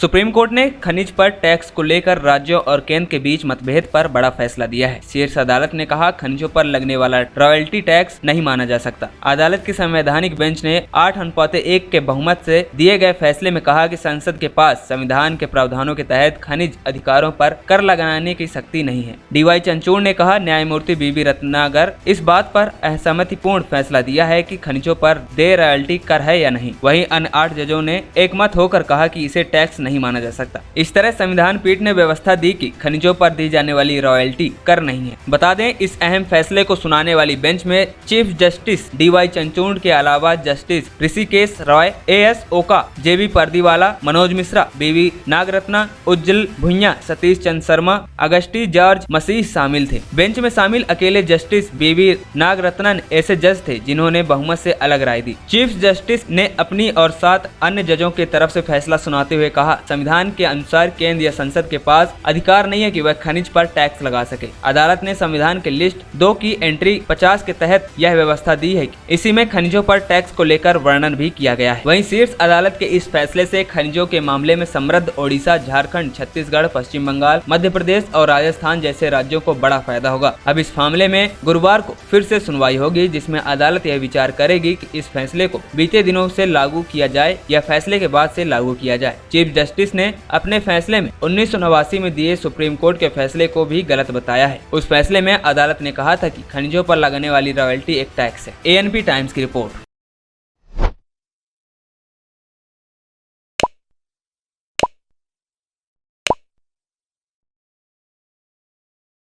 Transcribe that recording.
Supreme court ने खनिज पर टैक्स को लेकर राज्यों और केंद्र के बीच मतभेद पर बड़ा फैसला दिया है। शीर्ष अदालत ने कहा, खनिजों पर लगने वाला रॉयल्टी टैक्स नहीं माना जा सकता। अदालत की संवैधानिक बेंच ने 8-1 के बहुमत से दिए गए फैसले में कहा कि संसद के पास संविधान के प्रावधानों के तहत खनिज अधिकारों पर कर लगाने की शक्ति नहीं है। DY चंद्रचूड़ ने कहा, न्यायमूर्ति BB रत्नागर इस बात पर असहमतिपूर्ण फैसला दिया है कि खनिजों पर देय रॉयल्टी कर है या नहीं। वहीं अन्य 8 जजों ने एकमत होकर कहा कि इसे टैक्स नहीं माना जा सकता। इस तरह संविधान पीठ ने व्यवस्था दी कि खनिजों पर दी जाने वाली रॉयल्टी कर नहीं है। बता दें, इस अहम फैसले को सुनाने वाली बेंच में चीफ जस्टिस DY चंद्रचूड़ के अलावा जस्टिस ऋषिकेश रॉय, AS ओका, JB पर्दीवाला, मनोज मिश्रा, BV नागरत्ना, उज्जवल भुइयां, सतीश चंद्र शर्मा, अगस्टी जॉर्ज मसीह शामिल थे। बेंच में शामिल अकेले जस्टिस BV नागरत्नन ऐसे जज थे जिन्होंने बहुमत से अलग राय दी। चीफ जस्टिस ने अपनी और 7 अन्य जजों की तरफ से फैसला सुनाते हुए कहा, संविधान के अनुसार केंद्र या संसद के पास अधिकार नहीं है कि वह खनिज पर टैक्स लगा सके। अदालत ने संविधान के लिस्ट 2 की एंट्री 50 के तहत यह व्यवस्था दी है कि इसी में खनिजों पर टैक्स को लेकर वर्णन भी किया गया है। वहीं शीर्ष अदालत के इस फैसले से खनिजों के मामले में समृद्ध ओडिशा, झारखंड, छत्तीसगढ़, पश्चिम बंगाल, मध्य प्रदेश और राजस्थान जैसे राज्यों को बड़ा फायदा होगा। अब इस मामले में गुरुवार को फिर से सुनवाई होगी, जिसमें अदालत यह विचार करेगी कि इस फैसले को बीते दिनों से लागू किया जाए या फैसले के बाद से लागू किया जाए। चीफ जस्टिस ने अपने फैसले में 1989 में दिए सुप्रीम कोर्ट के फैसले को भी गलत बताया है। उस फैसले में अदालत ने कहा था कि खनिजों पर लगने वाली रॉयल्टी एक टैक्स है। ANP टाइम्स की रिपोर्ट।